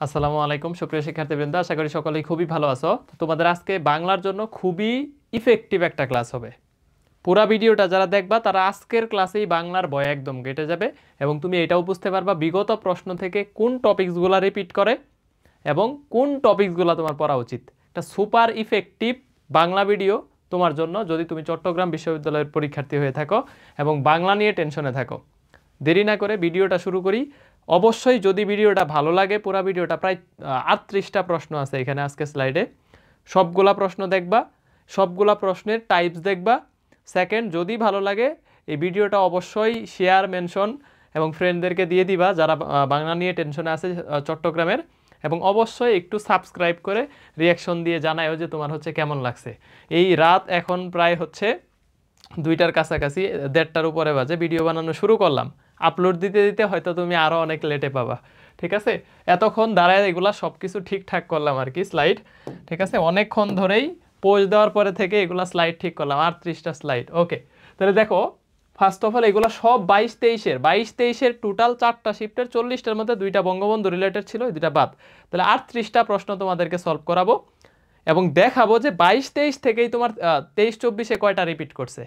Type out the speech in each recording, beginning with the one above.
আসসালামু আলাইকুম সুপ্রিয় শিক্ষার্থীবৃন্দ, আশা করি সকলেই খুবই ভালো আছো। তোমাদের আজকে বাংলার জন্য খুবই ইফেক্টিভ একটা ক্লাস হবে। পুরা ভিডিওটা যারা দেখবা তারা আজকের ক্লাসেই বাংলার ভয় একদম কেটে যাবে এবং তুমি এটাও বুঝতে পারবা বিগত প্রশ্ন থেকে কোন টপিকসগুলো রিপিট করে এবং কোন টপিকসগুলো তোমার পড়া উচিত। একটা সুপার ইফেক্টিভ বাংলা ভিডিও তোমার জন্য যদি তুমি চট্টগ্রাম বিশ্ববিদ্যালয়ের পরীক্ষার্থী হয়ে থাকো এবং বাংলা নিয়ে টেনশনে থাকো। দেরি না করে ভিডিওটা শুরু করি। অবশ্যই যদি ভিডিওটা ভালো লাগে, পুরো ভিডিওটা প্রায় 38টা প্রশ্ন আছে এখানে আজকে স্লাইডে, সবগুলা প্রশ্ন দেখবা, সবগুলা প্রশ্নের টাইপস দেখবা। সেকেন্ড, যদি ভালো লাগে এই ভিডিওটা অবশ্যই শেয়ার, মেনশন এবং ফ্রেন্ডদেরকে দিয়ে দিবা যারা বাংলা নিয়ে টেনশনে আছে চট্টগ্রামের, এবং অবশ্যই একটু সাবস্ক্রাইব করে রিয়াকশন দিয়ে জানায়ও যে তোমার হচ্ছে কেমন লাগছে। এই রাত এখন প্রায় হচ্ছে 2টার কাছাকাছি, 1:30টার উপরে বাজে, ভিডিও বানানো শুরু করলাম। আপলোড দিতে দিতে হয়তো তুমি আরও অনেক লেটে পাবা, ঠিক আছে? এতক্ষণ দাঁড়ায় এগুলা সব কিছু ঠিকঠাক করলাম আর কি, স্লাইড, ঠিক আছে? অনেকক্ষণ ধরেই পোজ দেওয়ার পরে থেকে এগুলা স্লাইড ঠিক করলাম, 38টা স্লাইড। ওকে, তাহলে দেখো, ফার্স্ট অফ অল এগুলো সব 22-23-এর টোটাল 4টা শিফটের 40টার মধ্যে 2টা বঙ্গবন্ধু রিলেটেড ছিল, 2টা বাদ। তাহলে 38টা প্রশ্ন তোমাদেরকে সলভ করাবো এবং দেখাবো যে 22-23 থেকেই তোমার 23-24-এ কয়টা রিপিট করছে।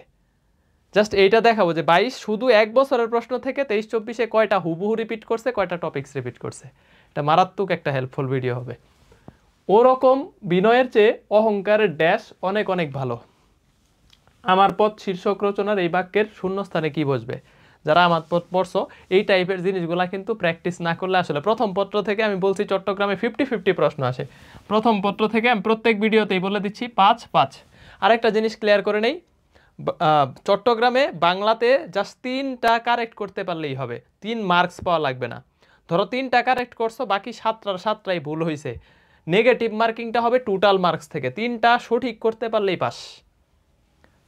জাস্ট এইটা দেখাবো যে 22 শুধু এক বছরের প্রশ্ন থেকে 23-24-এ কয়টা হুবহু রিপিট করছে, কয়টা টপিকস রিপিট করছে। এটা মারাত্মক একটা হেল্পফুল ভিডিও হবে। ওরকম বিনয়ের চেয়ে অহংকারের ড্যাশ অনেক অনেক ভালো। আমার পথ শীর্ষক রচনার এই বাক্যের শূন্যস্থানে কি বসবে? যারা আমার পথ পড়ছো, এই টাইপের জিনিসগুলা কিন্তু প্র্যাকটিস না করলে আসলে প্রথম পত্র থেকে আমি বলছি চট্টগ্রামে 50-50 প্রশ্ন আসে। প্রথম পত্র থেকে আমি প্রত্যেক ভিডিওতেই বলে দিচ্ছি 5-5। আরেকটা জিনিস ক্লিয়ার করে নেই, চট্টগ্রামে বাংলাতে জাস্ট 3টা কারেক্ট করতে পারলেই হবে, 3 মার্কস পাওয়া লাগবে না। ধরো 3টা কারেক্ট করছো, বাকি 7টাই ভুল হয়েছে, নেগেটিভ মার্কিংটা হবে টোটাল মার্কস থেকে। 3টা সঠিক করতে পারলেই পাস,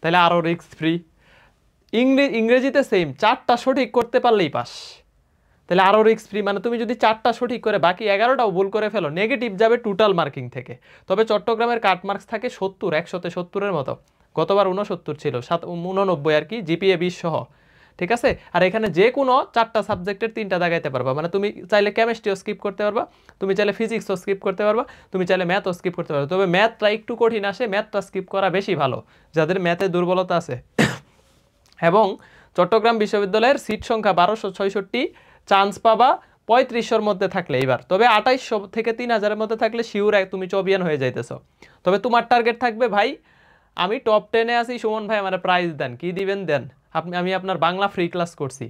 তাহলে আরও রিস্ক ফ্রি। ইংরেজিতে সেম, 4টা সঠিক করতে পারলেই পাস, তাহলে আরও রিস্ক ফ্রি। মানে তুমি যদি 4টা সঠিক করে বাকি 11টাও ভুল করে ফেলো, নেগেটিভ যাবে টোটাল মার্কিং থেকে। তবে চট্টগ্রামের কাট মার্কস থাকে 70, 100-70-এর মতো। গতবার 69 ছিল, 89 আর কি, জিপিএ 20 সহ, ঠিক আছে? আর এখানে যে কোনো 4টা সাবজেক্টের 3টা দাগাইতে পারবা। মানে তুমি চাইলে কেমিস্ট্রিও স্কিপ করতে পারবা, তুমি চাইলে ফিজিক্সও স্কিপ করতে পারবা, তুমি চাইলে ম্যাথও স্কিপ করতে পারবা। তবে ম্যাথটা একটু কঠিন আসে, ম্যাথটা স্কিপ করা বেশি ভালো যাদের ম্যাথে দুর্বলতা আছে। এবং চট্টগ্রাম বিশ্ববিদ্যালয়ের সিট সংখ্যা 1266, চান্স পাবা 3500-এর মধ্যে থাকলে এইবার। তবে 2800 থেকে 3000-এর মধ্যে থাকলে শিওর তুমি চবিয়ান হয়ে যাইতেছো। তবে তোমার টার্গেট থাকবে, ভাই আমি টপ 10-এ আছি, সুমন ভাই আমার প্রাইজ দেন, কি দিবেন দেন, আমি আপনার বাংলা ফ্রি ক্লাস করছি,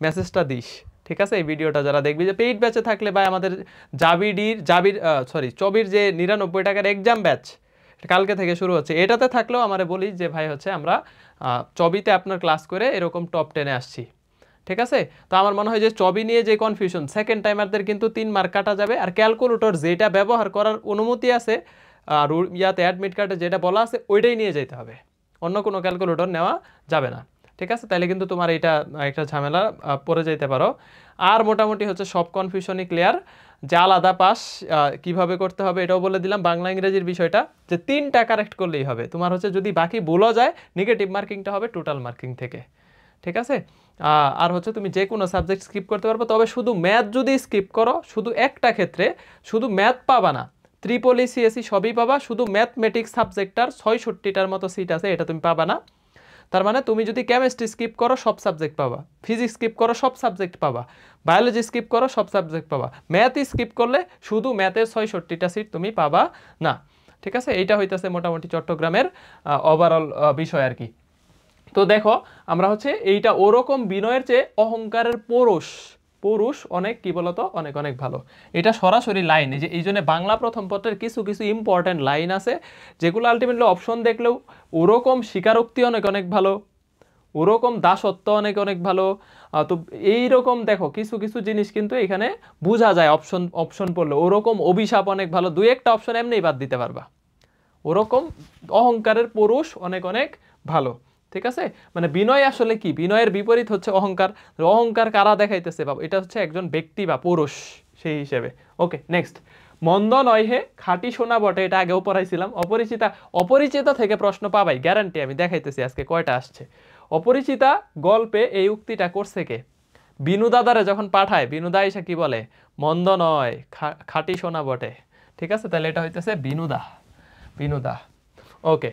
মেসেজটা দিস, ঠিক আছে? এই ভিডিওটা যারা দেখবি, যে পেইড ব্যাচে থাকলে ভাই আমাদের চবির যে 99 টাকার এক্সাম ব্যাচ কালকে থেকে শুরু হচ্ছে, এটাতে থাকলেও আমারে বলি যে ভাই হচ্ছে আমরা চবিতে আপনার ক্লাস করে এরকম টপ 10-এ আসছি, ঠিক আছে? তো আমার মনে হয় যে চবি নিয়ে যে কনফিউশন, সেকেন্ড টাইমারদের কিন্তু 3 মার্ক কাটা যাবে। আর ক্যালকুলেটর যেটা ব্যবহার করার অনুমতি আছে আর ইয়াতে অ্যাডমিট কার্ডে যেটা বলা আছে ওইটাই নিয়ে যেতে হবে, অন্য কোনো ক্যালকুলেটর নেওয়া যাবে না, ঠিক আছে? তাইলে কিন্তু তোমার এটা একটা ঝামেলা পড়ে যেতে পারো। আর মোটামুটি হচ্ছে সব কনফিউশনই ক্লিয়ার, যে আলাদা পাস কিভাবে করতে হবে এটাও বলে দিলাম। বাংলা ইংরেজির বিষয়টা যে 3টা কারেক্ট করলেই হবে তোমার, হচ্ছে যদি বাকি ভুলও যায় নেগেটিভ মার্কিংটা হবে টোটাল মার্কিং থেকে, ঠিক আছে? আর হচ্ছে তুমি যে কোনো সাবজেক্ট স্কিপ করতে পারবে। তবে শুধু ম্যাথ যদি স্কিপ করো, শুধু একটা ক্ষেত্রে শুধু ম্যাথ পাবা না, ত্রিপলি সিএসি সবই পাবা, শুধু ম্যাথমেটিক্স সাবজেক্টটার 66টার মতো সিট আছে, এটা তুমি পাবা না। তার মানে তুমি যদি কেমিস্ট্রি স্কিপ করো সব সাবজেক্ট পাবা, ফিজিক্স স্কিপ করো সব সাবজেক্ট পাবা, বায়োলজি স্কিপ করো সব সাবজেক্ট পাবা, ম্যাথ স্কিপ করলে শুধু ম্যাথের 66টা সিট তুমি পাবা না, ঠিক আছে? এইটা হইতেছে মোটামুটি চট্টগ্রামের ওভারঅল বিষয় আর কি। তো দেখো, আমরা হচ্ছে এইটা ওরকম বিনয়ের চেয়ে অহংকারের পুরুষ অনেক কি বলতো, অনেক অনেক ভালো। এটা সরাসরি লাইন, এই যে এই জন্য বাংলা প্রথম পত্রের কিছু কিছু ইম্পর্টেন্ট লাইন আছে যেগুলো আলটিমেটলি অপশন দেখলেও ওরকম স্বীকারোক্তি অনেক অনেক ভালো, ওরকম দাসত্ব অনেক অনেক ভালো। তো এইরকম দেখো কিছু কিছু জিনিস কিন্তু এখানে বোঝা যায় অপশন পড়লে। ওরকম অভিশাপ অনেক ভালো, 2-1টা অপশন এমনিই বাদ দিতে পারবা। ওরকম অহংকারের পুরুষ অনেক অনেক ভালো, ঠিক আছে? মানে বিনয় আসলে কি, বিনয়ের বিপরীত হচ্ছে অহংকার। অহংকার কারা দেখাইতেছে বাবা? এটা হচ্ছে একজন ব্যক্তি বা পুরুষ সেই হিসেবে। ওকে, নেক্সট, মন্দ নয় হে খাঁটি সোনা বটে, এটা আগেও পড়াইছিলাম। অপরিচিতা থেকে প্রশ্ন পাবাই গ্যারান্টি, আমি দেখাইতেছি আজকে কয়টা আসছে। অপরিচিতা গল্পে এই উক্তিটা করছে কে? বিনু দাদারে যখন পাঠায়, বিনুদা এসে কি বলে, মন্দ নয়, খাঁটি সোনা বটে। ঠিক আছে, তাহলে এটা হইতেছে বিনুদা, বিনুদা। ওকে,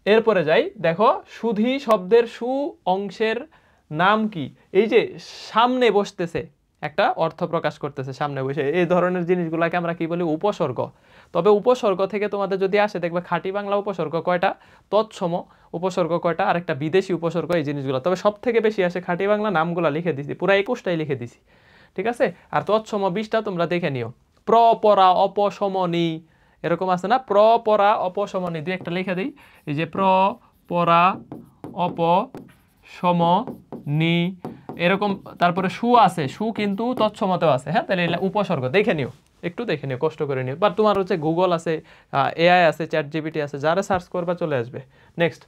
এরপরে যাই, দেখো সুধী শব্দের সু অংশের নাম কি? এই যে সামনে বসতেছে, একটা অর্থ প্রকাশ করতেছে সামনে বসে, এই ধরনের জিনিসগুলোকে আমরা কি বলি, উপসর্গ। তবে উপসর্গ থেকে তোমাদের যদি আসে, দেখবে খাঁটি বাংলা উপসর্গ কয়টা, তৎসম উপসর্গ কয়টা, আর একটা বিদেশি উপসর্গ, এই জিনিসগুলো। তবে সব থেকে বেশি আসে খাঁটি বাংলা, নামগুলো লিখে দিছি, পুরো 21টাই লিখে দিছি। ঠিক আছে, আর তৎসম 20টা তোমরা দেখে নিও। প্র, পরা, অপসমনি, এরকম আছে না, প্র, পরা, অপসমনি, দুই একটা লিখে দিই। এই যে প্র, পরা, অপসমনি, এরকম। তারপরে সু আছে, সু কিন্তু তৎসমতেও আছে। হ্যাঁ, তাহলে এটা উপসর্গ, দেখে নিও, একটু দেখে নিও, কষ্ট করে নিও। বা তোমার হচ্ছে গুগল আছে, এআই আছে, চ্যাট জিপিটি আছে, যারা সার্চ করবা চলে আসবে। নেক্সট,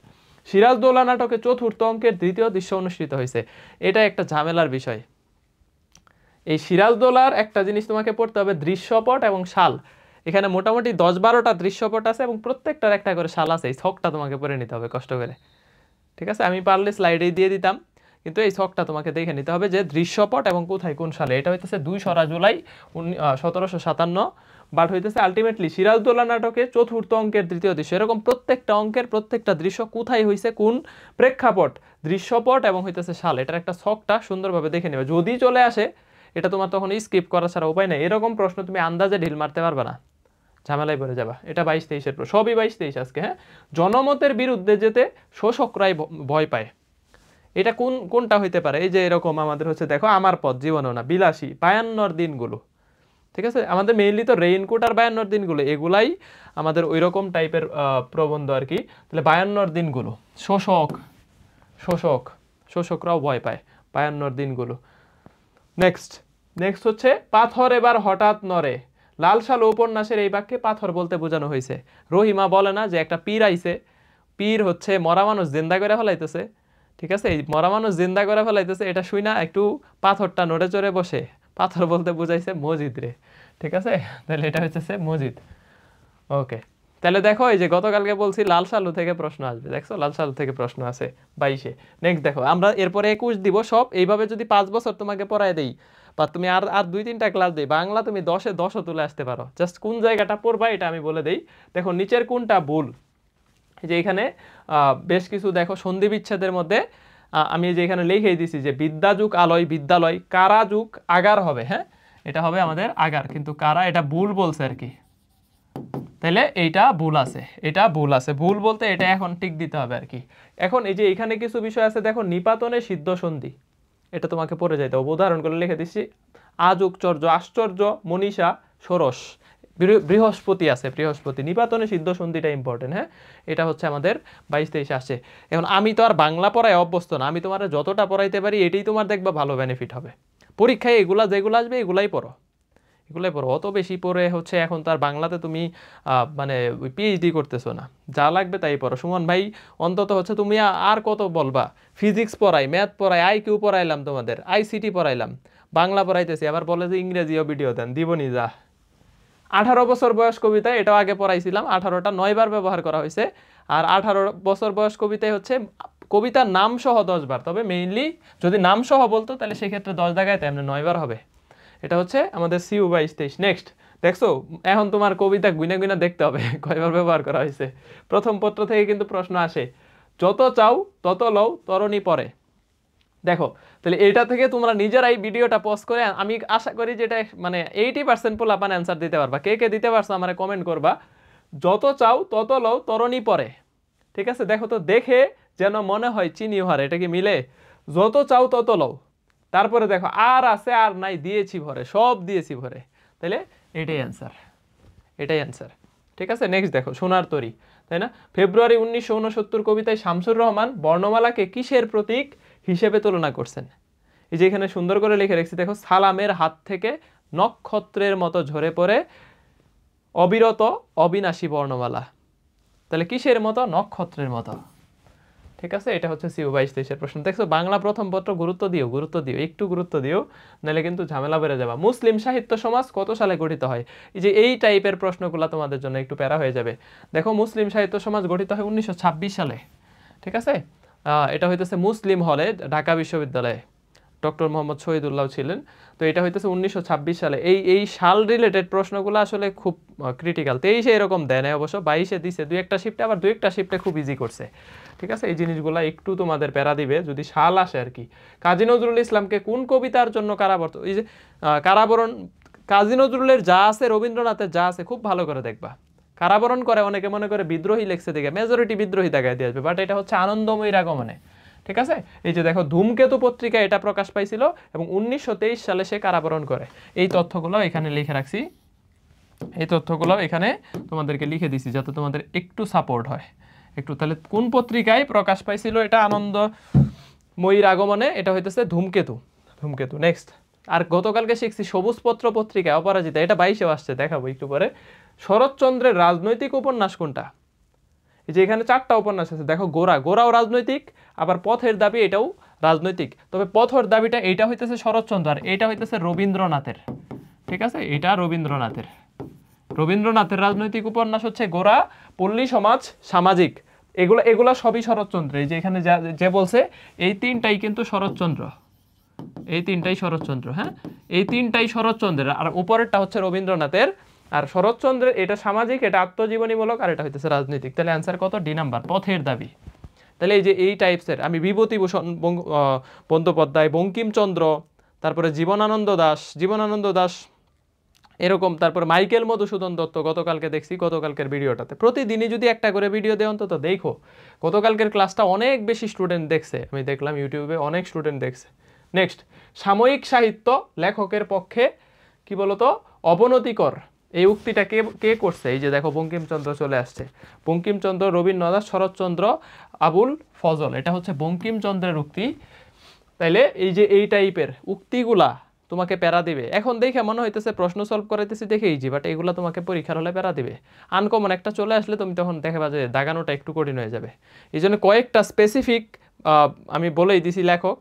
সিরাজদৌল্লা নাটকে চতুর্থ অঙ্কের দ্বিতীয় দৃশ্য অনুষ্ঠিত হয়েছে। এটা একটা ঝামেলার বিষয়। এই সিরাজদৌল্লার একটা জিনিস তোমাকে পড়তে হবে, দৃশ্যপট এবং শাল। এখানে মোটামুটি 10-12টা দৃশ্যপট আছে এবং প্রত্যেকটার একটা করে শাল আছে। এই ছকটা তোমাকে পড়ে নিতে হবে কষ্ট করে। ঠিক আছে, আমি পারলে স্লাইডেই দিয়ে দিতাম, কিন্তু এই ছকটা তোমাকে দেখে নিতে হবে যে দৃশ্যপট এবং কোথায় কোন সালে। এটা হইতেছে 2 জুলাই 1757, বাট হইতেছে আলটিমেটলি সিরাজদৌল্লা নাটকে চতুর্থ অঙ্কের তৃতীয় দৃশ্য। এরকম প্রত্যেকটা অঙ্কের প্রত্যেকটা দৃশ্য কোথায় হয়েছে, কোন প্রেক্ষাপট, দৃশ্যপট এবং হইতেছে সাল, এটার একটা ছকটা সুন্দরভাবে দেখে নেবে। যদি চলে আসে, এটা তোমার তখন স্কিপ করা ছাড়া উপায় নেই। এরকম প্রশ্ন তুমি আন্দাজে ঢিল মারতে পারবে না, ঝামেলায় পড়ে যাবা। এটা 22-23-এর প্রশ্ন, সবই 22-23 আজকে। হ্যাঁ, জনমতের বিরুদ্ধে যেতে শোষকরাই ভয় পায়। এটা কোনটা হইতে পারে? এই যে এরকম আমাদের হচ্ছে, দেখো আমার পথ জীবনও না, বিলাসী, 52 দিনগুলো। ঠিক আছে, আমাদের মেইনলি তো রেইনকোট আর 52 দিনগুলো, এগুলাই আমাদের ওই রকম টাইপের প্রবন্ধ আর কি। তাহলে 52 দিনগুলো, শোষক, শোষক, শোষকরাও ভয় পায় 52 দিনগুলো। নেক্সট, নেক্সট হচ্ছে পাথর এবার হঠাৎ নড়ে। লাল সালু উপন্যাসের এই বাক্যে পাথর বলতে বোঝানো হয়েছে। রহিমা বলে না যে একটা পীর আইছে, পীর হচ্ছে মরা মানুষ জিন্দা করে ফেলাইতেছে। ঠিক আছে, এই মরা মানুষ জিন্দা করে ফেলাইতেছে, এটা শুই না একটু পাথরটা নড়ে চড়ে বসে, পাথর বলতে বুঝাইছে মসজিদ রে। ঠিক আছে, তাহলে এটা হচ্ছে মসজিদ। ওকে, তাহলে দেখো এই যে গতকালকে বলছি লাল সালু থেকে প্রশ্ন আসবে, দেখছো লাল সালু থেকে প্রশ্ন আছে 22-এ। নেক্সট দেখো, আমরা এরপরে 21 দিব সব। এইভাবে যদি 5 বছর তোমাকে পড়ায় দেই, বা তুমি আর আর 2-3টা ক্লাস দিই, বাংলা তুমি 10-এ 10ও তুলে আসতে পারো। জাস্ট কোন জায়গাটা পড়বা এটা আমি বলে দেই। দেখো নিচের কোনটা ভুল, যে এখানে বেশ কিছু দেখো সন্ধি বিচ্ছেদের মধ্যে আমি যে এখানে লিখেই দিছি যে বিদ্যাযুগ আলয় বিদ্যালয়, কারা যুগ আগার হবে। হ্যাঁ, এটা হবে আমাদের আগার, কিন্তু কারা এটা ভুল বলছে আর কি। তাহলে এইটা ভুল আছে, এটা ভুল আছে, ভুল বলতে এটা এখন টিক দিতে হবে আর কি। এখন এই যে এখানে কিছু বিষয় আছে, দেখো নিপাতনে সিদ্ধ সন্ধি, এটা তোমাকে পড়ে যাইতে হবে। উদাহরণগুলো লিখে দিচ্ছি, আজুকচর্য, আশ্চর্য, মনীষা, ষোড়শ, বৃহস্পতি আছে, বৃহস্পতি, নিপাতনে সিদ্ধ সন্ধিটা ইম্পর্টেন্ট। হ্যাঁ, এটা হচ্ছে আমাদের 22-23 আসে। এখন আমি তো আর বাংলা পড়ায় অভ্যস্ত না, আমি তোমার যতটা পড়াইতে পারি এটাই তোমার দেখবা ভালো বেনিফিট হবে পরীক্ষায়। এগুলা যেগুলো আসবে এগুলাই পড়ো, এগুলাই পড়ো। অত বেশি পড়ে হচ্ছে এখন তার বাংলাতে তুমি মানে পিএইচডি করতেছো না, যা লাগবে তাই পড়ো। সুমন ভাই অন্তত হচ্ছে তুমি আর কত বলবা, ফিজিক্স পড়াই, ম্যাথ পড়াই, আইকিউ পড়াইলাম, তোমাদের আইসিটি পড়াইলাম, বাংলা পড়াইতেছি, আবার বলে যে ইংরেজিও ভিডিও দেন, দিবনি যা। 18 বছর বয়স কবিতা, এটাও আগে পড়াইছিলাম, 18টা 9 বার ব্যবহার করা হয়েছে। আর 18 বছর বয়স কবিতায় হচ্ছে কবিতার নাম সহ 10 বার, তবে মেইনলি যদি নাম সহ বলতো তাহলে সেক্ষেত্রে 10 জায়গায় তেমনি 9 বার হবে। এটা হচ্ছে আমাদের সিউ 22-23। নেক্সট, দেখছো এখন তোমার কবিতা গুইনা গুইনা দেখতে হবে কয়বার ব্যবহার করা হয়েছে। প্রথম পত্র থেকে কিন্তু প্রশ্ন আসে, যত চাও তত লও তরণী পরে। দেখো, তাহলে এটা থেকে তোমরা নিজেরাই ভিডিওটা পজ করে, আমি আশা করি যেটা মানে 80% পোলাপান অ্যান্সার দিতে পারবা। কে কে দিতে পারছো আমার কমেন্ট করবা। যত চাও তত লও তরণী পরে। ঠিক আছে, দেখো তো, দেখে যেন মনে হয় চিনি হারে, এটা কি মিলে? যত চাও তত লও, তারপরে দেখো আর আছে আর নাই, দিয়েছি ভরে, সব দিয়েছি ভরে, তাহলে এটাই অ্যান্সার, এটাই অ্যান্সার। ঠিক আছে, নেক্সট দেখো, সোনার তরী, তাই না? ফেব্রুয়ারি 1969 কবিতায় শামসুর রহমান বর্ণমালাকে কিসের প্রতীক হিসেবে তুলনা করছেন? এই যে এখানে সুন্দর করে লিখে রেখেছি, দেখো, সালামের হাত থেকে নক্ষত্রের মতো ঝরে পড়ে অবিরত অবিনাশী বর্ণমালা। তাহলে কিসের মতো? নক্ষত্রের মতো। ঠিক আছে, এটা হচ্ছে সিউ 22-23 প্রশ্ন। দেখছো বাংলা প্রথম পত্র, গুরুত্ব দিও, গুরুত্ব দিও, একটু গুরুত্ব দিও, নাহলে কিন্তু ঝামেলা বেড়ে যাবে। মুসলিম সাহিত্য সমাজ কত সালে গঠিত হয়? এই যে এই টাইপের প্রশ্নগুলো তোমাদের জন্য একটু প্যারা হয়ে যাবে। দেখো, মুসলিম সাহিত্য সমাজ গঠিত হয় 1926 সালে। ঠিক আছে, এটা হইতেছে মুসলিম হলে, ঢাকা বিশ্ববিদ্যালয়ে। ডক্টর মোহাম্মদ শহীদুল্লাহ ছিলেন। তো এটা হইতেছে 1926 সালে। এই সাল রিলেটেড প্রশ্নগুলো আসলে খুব ক্রিটিক্যাল। 23-এ এরকম দেয় নাই অবশ্য, 22-এ দিছে 2-1টা শিফটে, আবার 2-1টা শিফটে খুব ইজি করছে। ঠিক আছে, এই জিনিসগুলো একটু তোমাদের প্যারা দিবে যদি সাল আসে আর কি। কাজী নজরুল ইসলামকে কোন কবিতার জন্য কারাবরণ, এই যে কারাবরণ, কাজী নজরুলের যা আছে রবীন্দ্রনাথের যা আছে খুব ভালো করে দেখবা। কারাবরণ করে অনেকে মনে করে বিদ্রোহী লেখছে দিকে, মেজরিটি বিদ্রোহী দেখায় দিয়ে আসবে, বাট এটা হচ্ছে আনন্দময়ীর আগমনে। ঠিক আছে, এই যে দেখো ধূমকেতু পত্রিকা এটা প্রকাশ পাইছিল এবং 1923 সালে সে কারাবরণ করে। এই তথ্যগুলো এখানে লিখে রাখছি, এই তথ্যগুলো এখানে তোমাদেরকে লিখে দিছি যাতে তোমাদের একটু সাপোর্ট হয় একটু। তাহলে কোন পত্রিকায় প্রকাশ পাইছিল এটা আনন্দময়ীর আগমনে, এটা হইতেছে ধূমকেতু। ধূমকেতু। নেক্সট, আর গতকালকে শিখছি সবুজপত্র পত্রিকা অপরাজিতা, এটা 22-এও আসছে, দেখাবো একটু পরে। শরৎচন্দ্রের রাজনৈতিক উপন্যাস কোনটা? এই যে এখানে 4টা উপন্যাস আছে, দেখো গোরাও রাজনৈতিক, আবার পথের দাবি এটাও রাজনৈতিক। তবে পথের দাবিটা এইটা হইতেছে শরৎচন্দ্র আর এইটা হইতেছে রবীন্দ্রনাথের। ঠিক আছে, এটা রবীন্দ্রনাথের রাজনৈতিক উপন্যাস হচ্ছে গোরা, পল্লী সমাজ, সামাজিক, এগুলা সবই শরৎচন্দ্র। এই যে এখানে যে বলছে এই 3টাই কিন্তু শরৎচন্দ্র, এই 3টাই শরৎচন্দ্র। হ্যাঁ, এই 3টাই শরৎচন্দ্রের, আর উপরেরটা হচ্ছে রবীন্দ্রনাথের। আর শরৎচন্দ্রের এটা সামাজিক, এটা আত্মজীবনীমূলক, আর এটা হইতেছে রাজনৈতিক। তাহলে অ্যান্সার কত? ডি নাম্বার, পথের দাবি। তাহলে এই যে এই টাইপসের আমি বিভূতিভূষণ বন্দ্যোপাধ্যায়, বঙ্কিমচন্দ্র, তারপরে জীবনানন্দ দাশ এরকম, তারপর মাইকেল মধুসূদন দত্ত গতকালকে দেখছি, গতকালকের ভিডিওটাতে। প্রতিদিনই যদি একটা করে ভিডিও দেয় অন্তত দেখো। গতকালকের ক্লাসটা অনেক বেশি স্টুডেন্ট দেখছে, আমি দেখলাম ইউটিউবে অনেক স্টুডেন্ট দেখছে। নেক্সট, সাময়িক সাহিত্য লেখকের পক্ষে কি বলতো অবনতিকর, এই উক্তিটা কে করছে? এই যে দেখো বঙ্কিমচন্দ্র চলে আসছে, বঙ্কিমচন্দ্র, রবীন্দ্রনাথ, শরৎচন্দ্র, আবুল ফজল, এটা হচ্ছে বঙ্কিমচন্দ্রের উক্তি। তাইলে এই যে এই টাইপের উক্তিগুলা তোমাকে প্যারা দিবে। এখন দেখে মনে হইতেছে প্রশ্ন সলভ করাইতেছি দেখে ইজি, বাট এগুলো তোমাকে পরীক্ষার হলে প্যারা দিবে। আনকমন একটা চলে আসলে তুমি তখন দেখবা যে দাগানোটা একটু কঠিন হয়ে যাবে। এই জন্য কয়েকটা স্পেসিফিক আমি বলেই দিছি লেখক,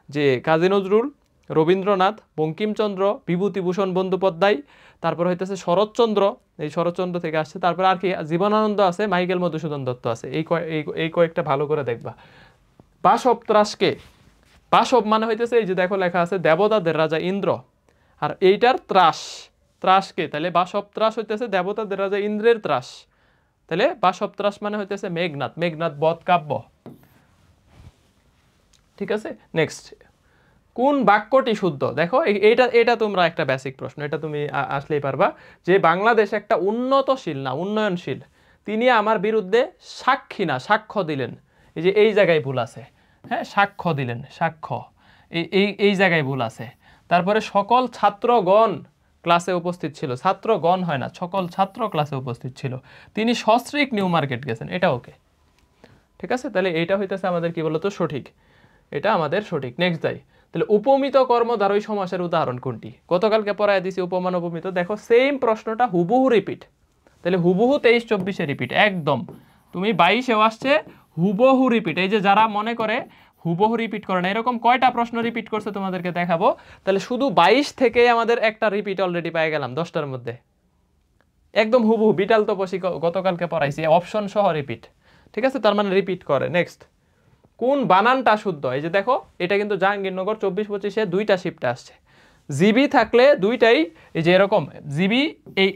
যে কাজী নজরুল, রবীন্দ্রনাথ, বঙ্কিমচন্দ্র, বিভূতিভূষণ বন্দ্যোপাধ্যায়, তারপর হইতেছে শরৎচন্দ্র, এই শরৎচন্দ্র থেকে আসছে, তারপর আর কি জীবনানন্দ আছে, মাইকেল মধুসূদন দত্ত আছে। এই কয়েকটা ভালো করে দেখবা। বাসব ত্রাসকে, বাসব মানে হইতেছে এই যে দেখো লেখা আছে দেবতাদের রাজা ইন্দ্র, আর এইটার ত্রাসকে, তাহলে বাসব ত্রাস হইতেছে দেবতাদের রাজা ইন্দ্রের ত্রাস। তাহলে বাসব ত্রাস মানে হইতেছে মেঘনাদ বধ কাব্য। ঠিক আছে, নেক্সট, কোন বাক্যটি শুদ্ধ? দেখো এটা তোমরা একটা বেসিক প্রশ্ন, এটা তুমি আসলেই পারবা, যে বাংলাদেশ একটা উন্নয়নশীল, তিনি আমার বিরুদ্ধে সাক্ষী না সাক্ষ্য দিলেন। এই যে এই জায়গায় ভুল আছে। হ্যাঁ, সাক্ষ্য দিলেন, সাক্ষ্য, এই জায়গায় ভুল আছে। তারপরে সকল ছাত্রগণ ক্লাসে উপস্থিত ছিল, ছাত্রগণ হয় না, সকল ছাত্র ক্লাসে উপস্থিত ছিল। তিনি সস্ত্রীক নিউ মার্কেট গেছেন, এটা ওকে। ঠিক আছে, তাহলে এইটা হইতেছে আমাদের কি বলতো সঠিক, এটা আমাদের সঠিক। নেক্সট যাই, তাহলে উপমিত কর্মধারয় সমাসের উদাহরণ কোনটি? গতকালকে পড়ায় দিছি উপমান উপমিত, দেখো সেম প্রশ্নটা হুবহু রিপিট। তাহলে হুবহু 23-24-এ রিপিট একদম, তুমি 22-এও আসছে হুবহু রিপিট। এই যে যারা মনে করে হুবহু রিপিট করে না, এরকম কয়টা প্রশ্ন রিপিট করছে তোমাদেরকে দেখাবো। তাহলে শুধু 22 থেকে আমাদের একটা রিপিট অলরেডি পেয়ে গেলাম 10টার মধ্যে, একদম হুবহু। বিটাল তপসী গতকালকে পড়াইছি, অপশন সহ রিপিট। ঠিক আছে, তার মানে রিপিট করে। নেক্সট, কোন বানানটা শুদ্ধ? এই যে দেখো এটা কিন্তু জাহাঙ্গীরনগর 24-25-এ 2টা শিফটে আসছে। জিবি থাকলে দুইটাই এই যে এরকম জিবি,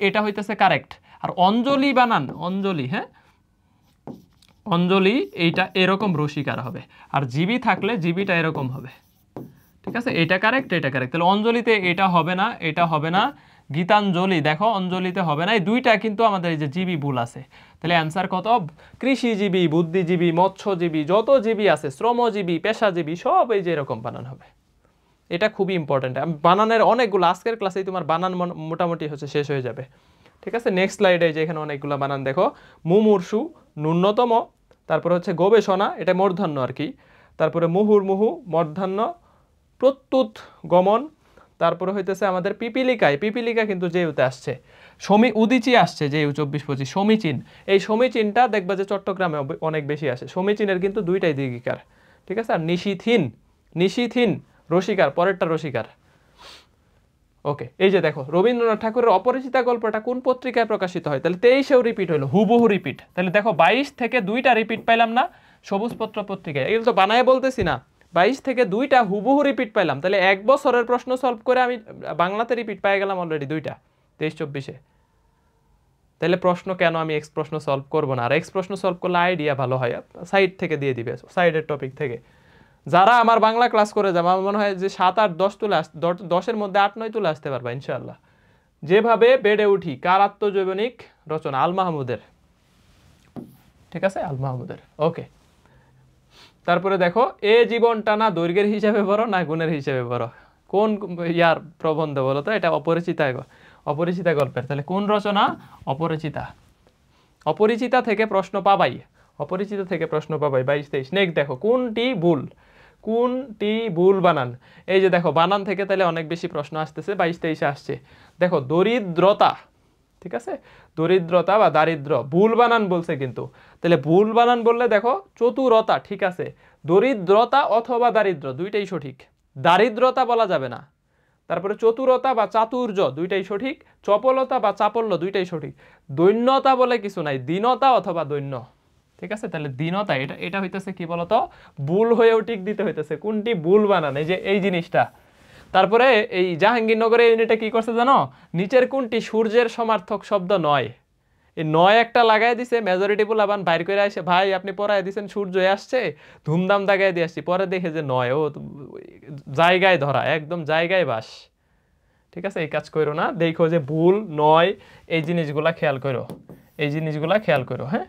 এটা হইতেছে কারেক্ট। আর অঞ্জলি বানান, অঞ্জলি, হ্যাঁ অঞ্জলি, এইটা এরকম রসিকার হবে, আর জিবি থাকলে জিবিটা এরকম হবে। ঠিক আছে, এটা কারেক্ট, এটা কারেক্ট। তাহলে অঞ্জলিতে এটা হবে না, এটা হবে না। গীতাঞ্জলি, দেখো অঞ্জলিতে হবে না, এই দুইটা কিন্তু আমাদের এই যে জিবি ভুল আছে। তাহলে অ্যান্সার কত? কৃষিজীবী, বুদ্ধিজীবী, মৎস্যজীবী, যত জীবী আছে, শ্রমজীবী, পেশাজীবী, সব এই যে এরকম বানান হবে। এটা খুবই ইম্পর্টেন্ট। বানানের অনেকগুলো, আজকের ক্লাসেই তোমার বানান মোটামুটি হচ্ছে শেষ হয়ে যাবে। ঠিক আছে, নেক্সট স্লাইডে যে এখানে অনেকগুলো বানান দেখো, মুমূর্ষু ন্যূনতম, তারপরে হচ্ছে গবেষণা, এটা মূর্ধন্য আর কি, তারপরে মুহুর্মুহু মূর্ধন্য, প্রত্যুত গমন, তারপরে হইতেছে আমাদের পিপিলিকা কিন্তু যেউতে আসছে, উদিচি আসছে যেউ 24-25, সমীচীন, এই সমীচীনটা দেখবা যে চট্টগ্রামে অনেক বেশি আসে, সমীচীনের কিন্তু দুইটাই দীর্ঘিকার। ঠিক আছে, আর নিশিথিন রসিকার, পরেরটা রসিকার। ওকে, এই যে দেখো রবীন্দ্রনাথ ঠাকুরের অপরিচিতা গল্পটা কোন পত্রিকায় প্রকাশিত হয়? তাহলে 23-এও রিপিট হলো, হুবহু রিপিট। তাহলে দেখো 22 থেকে 2টা রিপিট পাইলাম না, সবুজপত্র পত্রিকায়। এগুলো তো বানায় বলতেছি না, 22 থেকে দুইটা হুবহু রিপিট পাইলাম, তাহলে 1 বছরের প্রশ্ন সলভ করে আমি বাংলাতে রিপিট পেয়ে গেলাম অলরেডি দুইটা 23-24-এ। তাহলে প্রশ্ন কেন আমি এক্স প্রশ্ন সলভ করব না? আর এক্স প্রশ্ন সলভ করলে আইডিয়া ভালো হয়, সাইড থেকে দিয়ে দিবে, সাইডের টপিক থেকে। যারা আমার বাংলা ক্লাস করে যাবে আমার মনে হয় যে 7, 8, 10 তুলে 10-এর মধ্যে 8, 9 তুলে আসতে পারবা ইনশাআল্লাহ। যেভাবে বেড়ে উঠি, কার আত্মজৈবনিক রচনা? আল মাহমুদের, ঠিক আছে, আল মাহমুদের। ওকে, তারপরে দেখো, এ জীবনটা না দৈর্ঘ্যের হিসাবে বড় না গুণের হিসাবে বড়? কোন ইয়ার প্রবন্ধ বলো তো? এটা অপরিচিতা গল্পের। তাহলে কোন রচনা? অপরিচিতা। অপরিচিতা থেকে প্রশ্ন পাবাই, 22-23। নেক্সট দেখো, কোনটি ভুল বানান? এই যে দেখো বানান থেকে তাহলে অনেক বেশি প্রশ্ন আসতেছে, 22-23-এ আসছে। দেখো দরিদ্রতা, ঠিক আছে, দরিদ্রতা বা দারিদ্র, ভুল বানান বলছে কিন্তু। তাহলে ভুল বানান বললে দেখো চতুরতা, ঠিক আছে, দরিদ্রতা অথবা দারিদ্র দুইটাই সঠিক, দারিদ্রতা বলা যাবে না। তারপরে চতুরতা বা চাতুর্য দুইটাই সঠিক, চপলতা বা চাপল্য দুইটাই সঠিক। দৈন্যতা বলে কিছু নাই, দীনতা অথবা দৈন্য, ঠিক আছে। তাহলে দীনতা এটা হইতেছে কি বলতো? ভুল হয়েও টিক দিতে হইতেছে। কোনটি ভুল বানান? এই যে এই জিনিসটা। তারপরে এই জাহাঙ্গীরনগরে ইউনিটে কি করছে জানো? নিচের কোনটি সূর্যের সমার্থক শব্দ নয়? এই নয় একটা লাগাই দিছে, মেজরিটি পোলাপান বাইর করে আসে, ভাই আপনি পড়াই দিচ্ছেন সূর্য আসছে, ধুমধাম দাগাই দিয়ে আসছি, পরে দেখে যে নয়, ও জায়গায় ধরা, একদম জায়গায় বাস, ঠিক আছে। এই কাজ করো না, দেখো যে ভুল নয়, এই জিনিসগুলা খেয়াল করো, হ্যাঁ।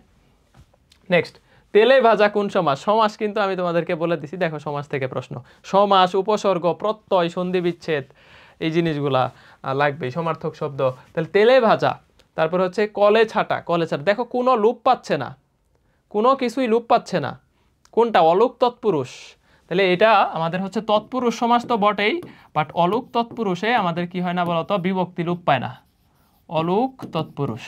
নেক্সট, তেলে ভাজা কোন সমাস? সমাস কিন্তু আমি তোমাদেরকে বলে দিছি, দেখো সমাস থেকে প্রশ্ন, সমাস, উপসর্গ, প্রত্যয়, সন্ধি বিচ্ছেদ, এই জিনিসগুলা লাগবে, সমার্থক শব্দ। তাহলে তেলে ভাজা, তারপর হচ্ছে কলে ছাটা, দেখো কোনো লুপ পাচ্ছে না, কোনো কিছুই লুপ পাচ্ছে না, কোনটা? অলুক তৎপুরুষ। তাহলে এটা আমাদের হচ্ছে তৎপুরুষ সমাস তো বটেই, বাট অলুক তৎপুরুষে আমাদের কি হয় না বলতো? বিভক্তি লুপ পায় না, অলুক তৎপুরুষ।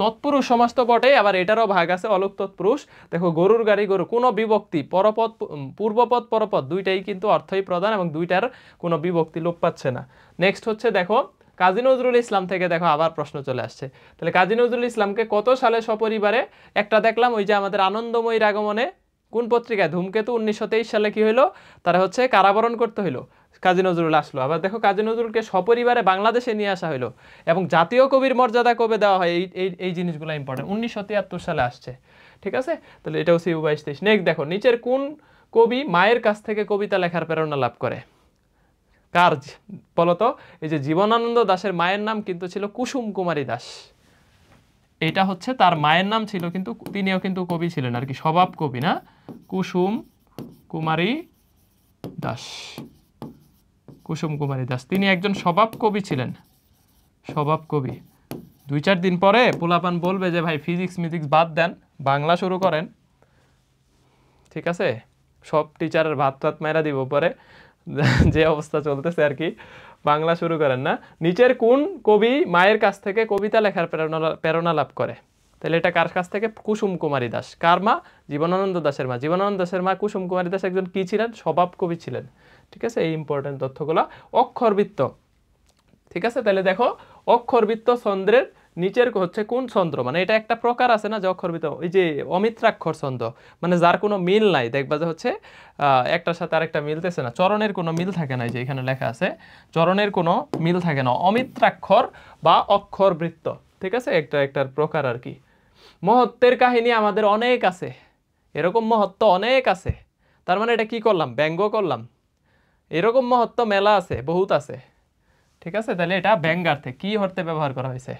তৎপুরুষ সমাস তো বটেই, আবার এটারও ভাগ আছে অলুক তৎপুরুষ। দেখো গরুর গাড়ি, গরু, কোনো বিভক্তি, পরপদ, পূর্বপদ, পরপদ দুইটাই কিন্তু অর্থই প্রধান এবং দুইটার কোনো বিভক্তি লোপ পাচ্ছে না। নেক্সট হচ্ছে দেখো, কাজী নজরুল ইসলাম থেকে দেখো আবার প্রশ্ন চলে আসছে। তাহলে কাজী নজরুল ইসলামকে কত সালে সপরিবারে, একটা দেখলাম ওই যে আমাদের আনন্দময়ীর আগমনে, কোন পত্রিকায়? ধূমকেতু, 1923 সালে কি হইলো? তারা হচ্ছে কারাবরণ করতে হইলো, কাজী নজরুল আসলো। আবার দেখো কাজী নজরুলকে সপরিবারে বাংলাদেশে নিয়ে আসা হইলো, এবং জাতীয় কবির মর্যাদা কবে দেওয়া হয়? এই জিনিসগুলো ইম্পর্টেন্ট, 1973 সালে আসছে, ঠিক আছে। তাহলে এটাও CU 22-23। নেক্সট দেখো, নিচের কোন কবি মায়ের কাছ থেকে কবিতা লেখার প্রেরণা লাভ করে? কার বলতো? এই যে জীবনানন্দ দাশের মায়ের নাম কিন্তু ছিল কুসুম কুমারী দাস, এটা হচ্ছে তার মায়ের নাম ছিল, কিন্তু তিনিও কিন্তু কবি ছিলেন আর কি, স্বভাব কবি না, কুসুম কুমারী দাস। তিনি একজন স্বভাব কবি ছিলেন, স্বভাব কবি। 2-4 দিন পরে পোলাপান বলবে যে ভাই ফিজিক্স মিজিক্স বাদ দেন, বাংলা শুরু করেন, ঠিক আছে। সব টিচারের ভাত টাত মেরা দিব পরে, যে অবস্থা চলতেছে আর কি, বাংলা শুরু করেন না। নিচের কোন কবি মায়ের কাছ থেকে কবিতা লেখার প্রেরণা লাভ করে? তাহলে এটা কার কাছ থেকে? কুসুম কুমারী দাস। কার মা? জীবনানন্দ দাশের মা। জীবনানন্দ দাশের মা কুসুম কুমারী দাস একজন কি ছিলেন? স্বভাব কবি ছিলেন, ঠিক আছে। এই ইম্পর্টেন্ট তথ্যগুলো। অক্ষরবৃত্ত, ঠিক আছে। তাহলে দেখো, অক্ষরবৃত্ত ছন্দের নিচের হচ্ছে কোন ছন্দ? মানে এটা একটা প্রকার আছে না যে অক্ষরবৃত্ত, এই যে অমিত্রাক্ষর ছন্দ, মানে যার কোনো মিল নাই, দেখবা যে হচ্ছে একটার সাথে আরেকটা মিলতেছে না, চরণের কোনো মিল থাকে না, যে এখানে লেখা আছে চরণের কোনো মিল থাকে না, অমিত্রাক্ষর বা অক্ষরবৃত্ত, ঠিক আছে, একটার প্রকার আর কি। মহত্বের কাহিনী আমাদের অনেক আছে, এরকম মহত্ব অনেক আছে, তার মানে এটা কি করলাম? ব্যঙ্গ করলাম। এরকম মহত্ব মেলা আছে, বহুত আছে, ঠিক আছে। তাহলে এটা ব্যঙ্গার্থে, কি অর্থে ব্যবহার করা হয়েছে?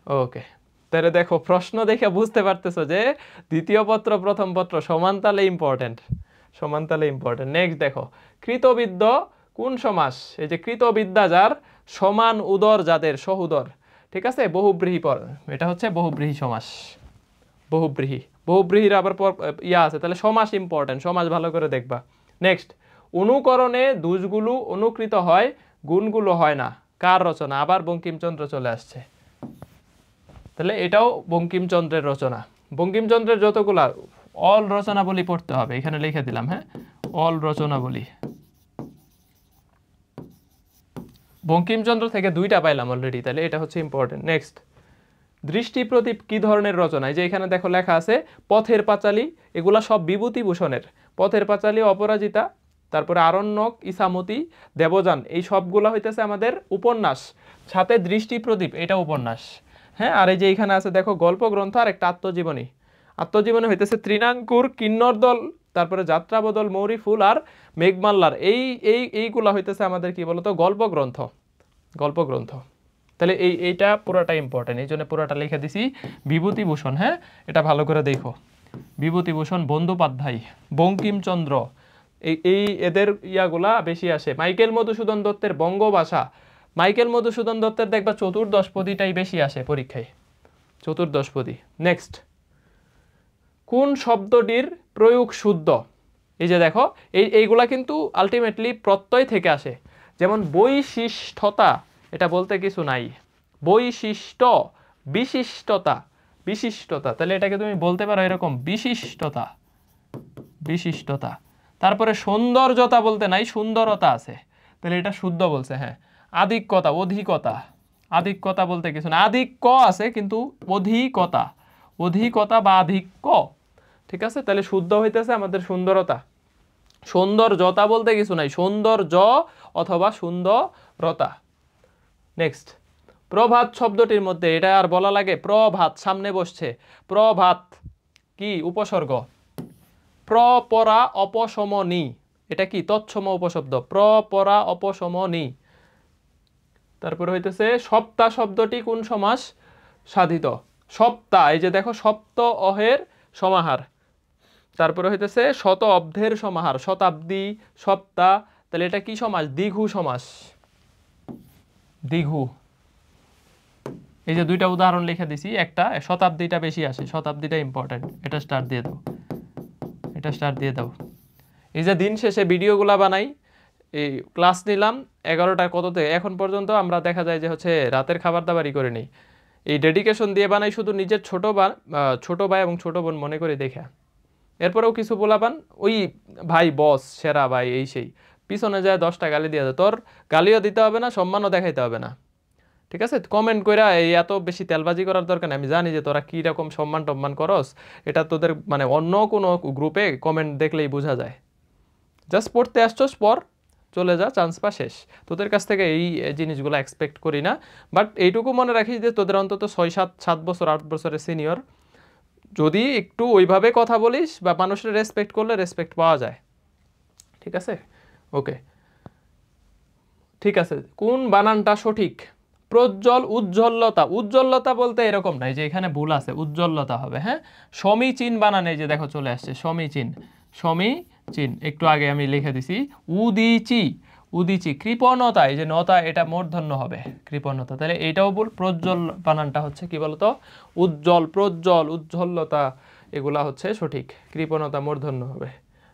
ওকে, তাহলে দেখো প্রশ্ন দেখে বুঝতে পারতেছো যে দ্বিতীয় পত্র প্রথম পত্র সমানতালে ইম্পর্টেন্ট। নেক্সট দেখো, কৃতবিদ্য কোন সমাস? এই যে কৃতবিদ্যা যার, সমান উদর যাদের, সহুদর, ঠিক আছে, বহুব্রীহি পর, এটা হচ্ছে বহুব্রীহি সমাস। বহুব্রীহির আবার ইয়া আছে, তাহলে সমাস ইম্পর্টেন্ট, সমাস ভালো করে দেখবা। নেক্সট, অনুকরণে দুষগুলো অনুকৃত হয়, গুণগুলো হয় না, কার রচনা? আবার বঙ্কিমচন্দ্র চলে আসছে, তাহলে এটাও বঙ্কিমচন্দ্রের রচনা। বঙ্কিমচন্দ্রের যতগুলা অল রচনাবলী পড়তে হবে, এখানে লিখে দিলাম, হ্যাঁ, অল রচনাবলী। বঙ্কিমচন্দ্র থেকে 2টা পাইলাম অলরেডি, তাহলে এটা হচ্ছে ইম্পর্টেন্ট। নেক্সট, দৃষ্টি প্রদীপ কি ধরনের রচনা? এই যে এখানে দেখো লেখা আছে পথের পাঁচালী, এগুলা সব বিভূতিভূষণের, পথের পাঁচালী, অপরাজিতা, তারপরে আরণ্যক, ইসামতি, দেবযান, এই সবগুলো হইতেছে আমাদের উপন্যাস। সাথে দৃষ্টি প্রদীপ, এটা উপন্যাস। হ্যাঁ, আর এই যে এইখানে আছে দেখো গল্প গ্রন্থ আর একটা আত্মজীবনী। আত্মজীবনী হইতেছে তৃণাঙ্কুর, কিন্নর দল, তারপরে যাত্রাবদল, মৌরি ফুল আর মেঘমাল্লার, এইগুলা হইতেছে আমাদের কি বলতো গল্প গ্রন্থ। গল্প গ্রন্থ। তাহলে এইটা পুরোটা ইম্পর্টেন্ট, এই জন্য পুরোটা লিখে দিছি। বিভূতিভূষণ, হ্যাঁ এটা ভালো করে দেখো। বিভূতিভূষণ, বন্দ্যোপাধ্যায়, বঙ্কিমচন্দ্র, এই এদের ইয়াগুলা বেশি আসে। মাইকেল মধুসূদন দত্তের বঙ্গভাষা, মাইকেল মধুসূদন দত্তের দেখবা চতুর্দশপদীটাই বেশি আসে পরীক্ষায়, চতুর্দশপদী। নেক্সট, কোন শব্দটির প্রয়োগ শুদ্ধ? এই যে দেখো এইগুলা কিন্তু আলটিমেটলি প্রত্যয় থেকে আসে। যেমন বৈশিষ্ট্যতা, এটা বলতে কিছু নাই। বৈশিষ্ট্য, বিশিষ্টতা, বিশিষ্টতা, তাহলে এটাকে তুমি বলতে পারো এরকম বিশিষ্টতা, বিশিষ্টতা। তারপরে সৌন্দর্যতা বলতে নাই, সুন্দরতা আছে, তাহলে এটা শুদ্ধ বলছে। হ্যাঁ, আধিক্যতা, অধিকতা, আধিক্যতা বলতে কিছু না, আধিক্য আছে কিন্তু অধিকতা, অধিকতা বা আধিক্য, ঠিক আছে। তাহলে শুদ্ধ হইতেছে আমাদের সুন্দরতা। সৌন্দর্যতা বলতে কিছু নাই, সৌন্দর্য অথবা সুন্দরতা। নেক্সট, প্রভাত শব্দটির মধ্যে, এটা আর বলা লাগে, প্রভাত সামনে বসছে, প্রভাত কি উপসর্গ, প্রপরা অপশমনী, এটা কি তৎসম উপশব্দ, প্রপরা অপশমনী। তারপরে হইতেছে সপ্তাহ শব্দটি কোন সমাস সাধিত? সপ্তাহ, এই যে দেখো সপ্ত অহের সমাহার। তারপরে হইতেছে শত অব্দের সমাহার, শতাব্দী, সপ্তাহ, তাহলে এটা কি সমাস? দ্বিঘু সমাস, দ্বিঘু। এই যে দুইটা উদাহরণ লিখে দিছি, একটা শতাব্দীটা বেশি আসে, শতাব্দীটা ইম্পর্টেন্ট, এটা স্টার দিয়ে দাও, এটা স্টার দিয়ে দাও। এই যে দিন শেষে ভিডিওগুলা বানাই, এই ক্লাস নিলাম 11টার কততে, এখন পর্যন্ত আমরা দেখা যায় যে হচ্ছে রাতের খাবার দাবারই করে নিই। এই ডেডিকেশন দিয়ে বানাই শুধু নিজের ছোট ভাই এবং ছোট বোন মনে করে দেখা। এরপরেও কিছু বলাবান ওই ভাই বস সেরা ভাই এই সেই, পিছনে যায় 10টা গালি দিয়ে দেয়, তোর গালিও দিতে হবে না, সম্মানও দেখাইতে হবে না, ঠিক আছে। কমেন্ট কইরা এই এত বেশি তেলবাজি করার দরকার নেই, আমি জানি যে তোরা কী রকম সম্মান টম্মান করস, এটা তোদের মানে অন্য কোনো গ্রুপে কমেন্ট দেখলেই বোঝা যায়। জাস্ট পড়তে আসছস, পর চলে যা, চান্স পা, শেষ। তোদের কাছ থেকে এই জিনিসগুলো এক্সপেক্ট করি না, বাট এইটুকু মনে রাখিস যে তোদের অন্তত 6-7 বছর 8 বছরের সিনিয়র, যদি একটু ওইভাবে কথা বলিস বা মানুষের রেসপেক্ট করলে রেসপেক্ট পাওয়া যায়, ঠিক আছে। ওকে, ঠিক আছে। কোন বানানটা সঠিক? প্রজ্জ্বল, উজ্জ্বলতা, উজ্জ্বলতা বলতে এরকম নাই যে এখানে ভুল আছে, উজ্জ্বলতা হবে। হ্যাঁ, সমীচীন বানান, এই যে দেখো চলে আসছে সমীচীন, সমীচীন, একটু আগে আমি লিখে দিছি। উদিচি, উদিচি। কৃপণতা, এই যে নতা, এটা মূর্ধন্য হবে, কৃপণতা, তাহলে এইটাও ভুল। প্রজ্জ্বল বানানটা হচ্ছে কি বলতো উজ্জ্বল, প্রজ্জ্বল, উজ্জ্বলতা, এগুলা হচ্ছে সঠিক, কৃপণতা মূর্ধন্য হবে।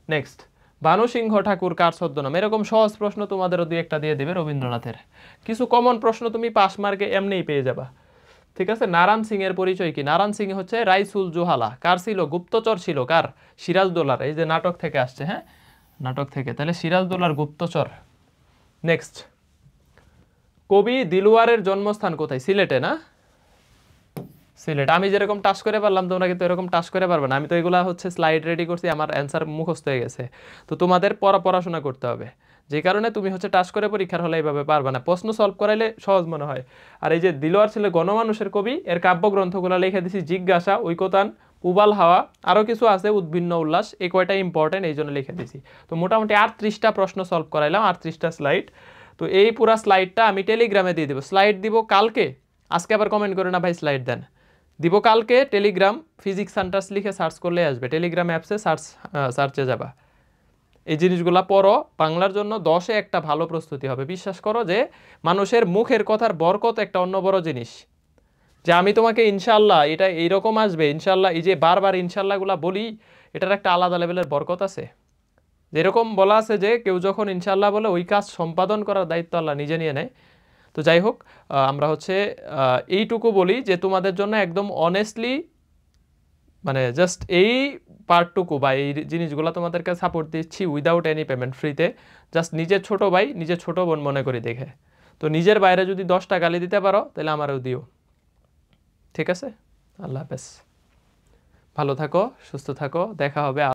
নেক্সট, ভানুসিংহ ঠাকুর কার ছদ্মনাম? এরকম সহজ প্রশ্ন তোমাদেরও দুই একটা দিয়ে দেবে রবীন্দ্রনাথের। কিছু কমন প্রশ্ন তুমি পাস মার্কে এমনিই পেয়ে যাবা, ঠিক আছে। নারায়ণ সিং এর পরিচয় কি? নারায়ণ সিং হচ্ছে রাইসুল জোহালা, কার ছিল? গুপ্তচর ছিল, কার? সিরাজদৌলার, এই যে নাটক থেকে আসছে, হ্যাঁ নাটক থেকে, তাহলে সিরাজদৌলার গুপ্তচর। নেক্সট, কবি দিলওয়ারের জন্মস্থান কোথায়? সিলেটে না? সিলেট। আমি যেরকম টাচ করে পারলাম তোমরা কিন্তু এরকম টাচ করে পারবে না, আমি তো এগুলা হচ্ছে স্লাইড রেডি করছি, আমার অ্যান্সার মুখস্থ হয়ে গেছে, তো তোমাদের পড়াশোনা করতে হবে, যে কারণে তুমি হচ্ছে টাচ করে পরীক্ষার হলে এইভাবে পারবে না, প্রশ্ন সলভ করাইলে সহজ মনে হয়। আর এই যে দিলওয়ার ছিল গণমানুষের কবি, এর কাব্যগ্রন্থগুলো লিখে দিছি, জিজ্ঞাসা, ঐকতান, উবাল হাওয়া, আরও কিছু আছে, উদ্ভিন্ন উল্লাস, এই কয়টা ইম্পর্টেন্ট এই জন্য লিখে দিছি। তো মোটামুটি 38টা প্রশ্ন সলভ করাইলাম, 38টা স্লাইড। তো এই পুরা স্লাইডটা আমি টেলিগ্রামে দিয়ে দেবো, স্লাইড দিব কালকে, আজকে আবার কমেন্ট করে না ভাই স্লাইড দেন, দিব কালকে। টেলিগ্রাম ফিজিক্স সেন্টার্স লিখে সার্চ করলে আসবে, টেলিগ্রাম অ্যাপসে সার্চে যাবা। এই জিনিসগুলা পড়ো, বাংলার জন্য 10-এ একটা ভালো প্রস্তুতি হবে। বিশ্বাস করো যে মানুষের মুখের কথার বরকত একটা অন্য বড় জিনিস, যে আমি তোমাকে ইনশাল্লাহ এটা এইরকম আসবে ইনশাল্লাহ, এই যে বারবার ইনশাল্লাহগুলা বলি, এটার একটা আলাদা লেভেলের বরকত আছে। যেরকম বলা আছে যে কেউ যখন ইনশাল্লাহ বলে ওই কাজ সম্পাদন করার দায়িত্ব আল্লাহ নিজে নিয়ে নেয়। তো যাই হোক, আমরা হচ্ছে এইটুকু বলি যে তোমাদের জন্য একদম অনেস্টলি, মানে জাস্ট এই পার্টটুকু বা এই জিনিসগুলো তোমাদেরকে সাপোর্ট দিচ্ছি উইদাউট এনি পেমেন্ট, ফ্রিতে, জাস্ট নিজের ছোট ভাই নিজের ছোট বোন মনে করি দেখে। তো নিজের বাইরে যদি 10টা গালি দিতে পারো তাহলে আমারও দিও, ঠিক আছে। আল্লাহ হাফেজ, ভালো থাকো, সুস্থ থাকো, দেখা হবে।